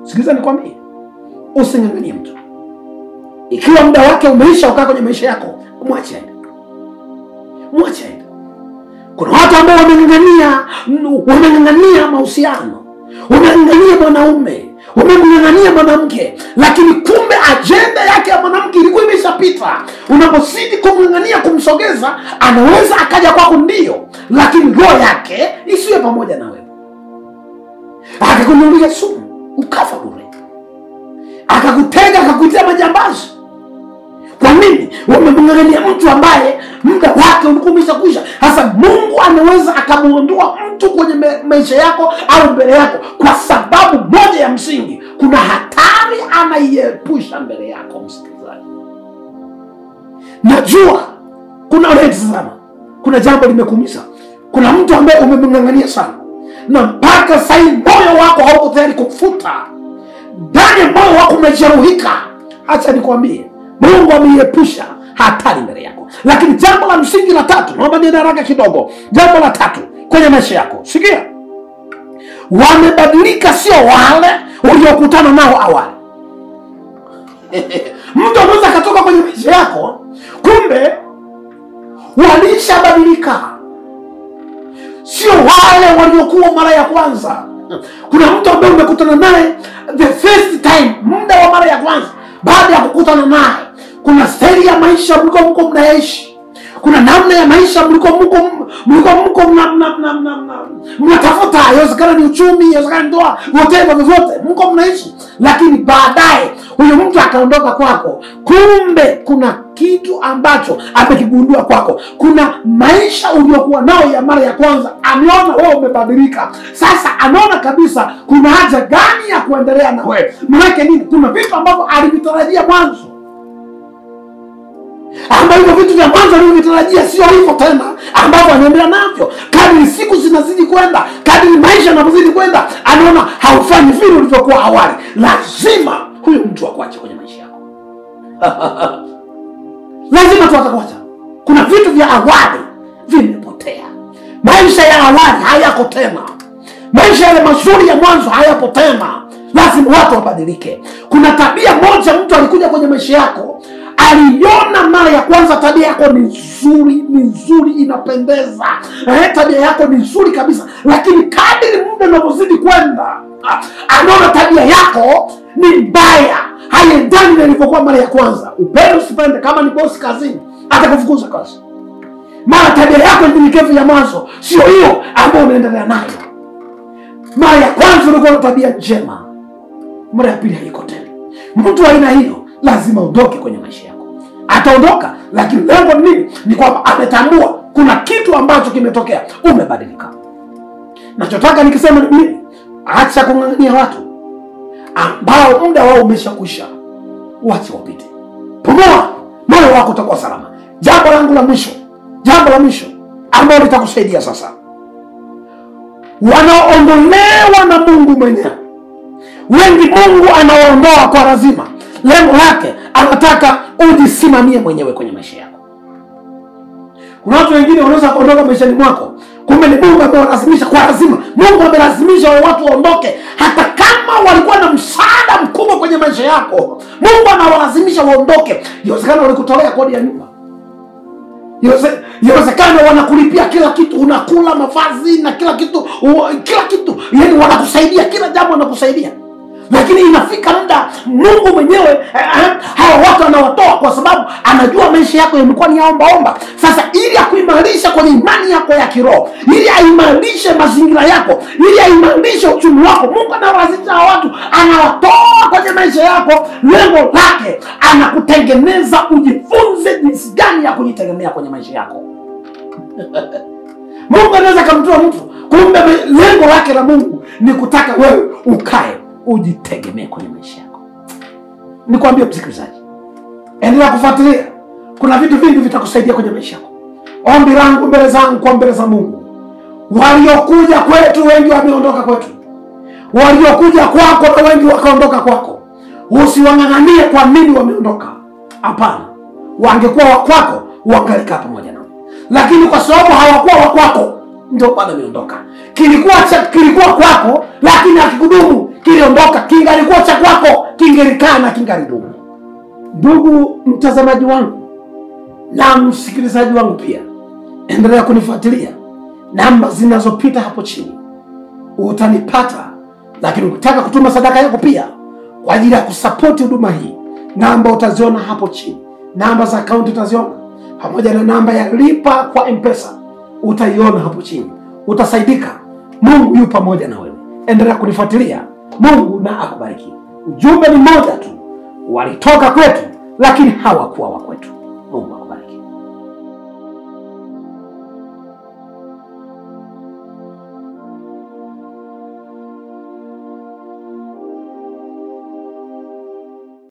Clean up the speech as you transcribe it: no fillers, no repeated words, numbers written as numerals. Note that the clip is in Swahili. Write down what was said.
Sikiliza nikwambie, using'ang'anie mtu. Ikiwa muda wake umeisha ukaa kwenye maisha yako, mwache aende. Mwache aende. Kuna watu ambao wameng'ang'ania mahusiano, wameng'ang'ania mwanaume, wameng'ang'ania mwanamke, lakini kumbe ajenda yake ya mwanamke ilikuwa imeshapita. Unapozidi kumng'ang'ania kumsogeza, anaweza akaja kwako ndio, lakini roho yake isiwe pamoja na wewe. Akakununulia sumu, ukafa bure. Akakutega, akakutia majambazi. Kwa nini? Wamemng'ang'ania mtu ambaye muda wake ulikuwa umeshakwisha. Sasa Mungu anaweza akamuondoa mtu kwenye maisha yako au mbele yako kwa sababu moja ya msingi. Kuna hatari anaiepusha mbele yako, msikilizaji. Najua kuna unayetazama, kuna jambo limekuumiza. Kuna mtu ambaye umemng'ang'ania sana, na mpaka sasa moyo wako hauko tayari kufuta. Ndani ya moyo wako umejeruhika. Acha nikwambie, Mungu ameiepusha hatari mbele yako. Lakini jambo la msingi la tatu, naomba niende haraka kidogo. Jambo la tatu kwenye maisha yako, sikia. Wamebadilika sio wale uliokutana nao awali. Mtu anaweza katoka kwenye maisha yako, kumbe walishabadilika. Sio wale waliokuwa mara ya kwanza. Kuna mtu ambaye umekutana naye the first time, muda wa mara ya kwanza. Baada ya kukutana naye, kuna staili ya maisha mliko mnaishi. Kuna namna ya maisha mliko mnatafuta. Yawezekana ni uchumi, yawezekana ndoa, whatever vyovyote mko mnaishi. Lakini baadaye huyo mtu akaondoka kwako, kumbe kuna kitu ambacho amekigundua kwako. Kuna maisha uliokuwa nao ya mara ya kwanza, ameona wewe umebadilika. Sasa anaona kabisa kuna haja gani ya kuendelea na wewe. Maana nini? Kuna vitu ambavyo alivitarajia mwanzo, ambavyo vitu vya mwanzo alivyotarajia sio hivyo tena, ambavyo anaendelea navyo. Kadri siku zinazidi kwenda, kadri maisha yanazidi kwenda, anaona haufanyi vile ulivyokuwa awali. Lazima huyo mtu akuache kwenye maisha yako. Lazima tu atakuacha. Kuna vitu vya awali vimepotea. Maisha ya awali hayako tena. Maisha yale mazuri ya mwanzo hayapo tena. Lazima watu wabadilike. Kuna tabia moja mtu alikuja kwenye maisha yako, aliona mara ya kwanza tabia yako ni nzuri, inapendeza. Tabia yako ni nzuri kabisa. Lakini kadri muda unavyozidi kwenda, anaona tabia yako ni mbaya, haiendani na ilivyokuwa mara ya kwanza. Upende usipende, kama ni bosi kazini, atakufukuza kazi. Mara tabia yako nyenyekevu ya mwanzo sio hiyo ambayo unaendelea nayo. Mara ya kwanza ulikuwa na tabia njema, mara ya pili haiko tena. Mtu aina hiyo lazima ondoke kwenye maisha yako. Ataondoka, lakini lengo nini? Ni kwamba ametambua kuna kitu ambacho kimetokea, umebadilika. Nachotaka nikisema ni nini? Acha kung'ang'ania watu ambao muda wao umeshakwisha. Wacha wapite. Pumua, moyo wako utakuwa salama. Jambo langu la mwisho ambalo litakusaidia sasa. Wanaondolewa na Mungu mwenyewe. Wengi Mungu anawaondoa kwa lazima. Lengo lake anataka ujisimamie mwenyewe kwenye maisha yako. Kuna watu wengine wanaweza kuondoka maishani mwako, kumbe ni Mungu ambaye analazimisha kwa lazima. Mungu amelazimisha watu waondoke hata kama walikuwa na msaada mkubwa kwenye maisha yako. Mungu anawalazimisha waondoke. Yawezekana walikutolea kodi ya nyumba. Yawezekana wanakulipia kila kitu, unakula, mavazi na kila kitu. Yaani wanakusaidia kila jambo, wanakusaidia. Lakini inafika muda Mungu mwenyewe hawa watu anawatoa, kwa sababu anajua maisha yako yamekuwa ni omba. Sasa ili akuimarisha kwenye imani yako ya kiroho, ili aimarishe mazingira yako, ili aimarishe uchumi wako, Mungu anawalazimisha watu, anawatoa kwenye maisha yako. Lengo lake anakutengeneza ujifunze jinsi gani ya kujitegemea kwenye maisha yako. Mungu anaweza kumtoa mtu, kumbe lengo lake la Mungu ni kutaka wewe ukae ujitegemee kwenye maisha yako. Nikwambie msikilizaji, endelea kufuatilia. Kuna vitu vingi vitakusaidia kwenye maisha yako. Ombi langu mbele zangu kwa mbele za Mungu, waliokuja kwetu wengi wameondoka kwetu. Waliokuja kwako na wengi wakaondoka kwako. Usiwang'ang'anie kwa nini wameondoka. Hapana. Wangekuwa wa kwako, wangalikaa pamoja nao. Lakini kwa sababu hawakuwa wa kwako, ndio bado wameondoka. Kilikuwa kwako, lakini hakikudumu, kiliondoka. Kingalikuwa laana kingalidumu. Ndugu mtazamaji wangu na msikilizaji wangu pia, endelea kunifuatilia. Namba zinazopita hapo chini utanipata, lakini ukitaka kutuma sadaka yako pia kwa ajili ya kusapoti huduma hii, namba utaziona hapo chini. Namba za akaunti utaziona pamoja na namba ya lipa kwa M-Pesa utaiona hapo chini. Utasaidika. Mungu yu pamoja na wewe. Endelea kunifuatilia. Mungu na akubariki. Ujumbe ni moja tu, walitoka kwetu lakini hawakuwa wa kwetu.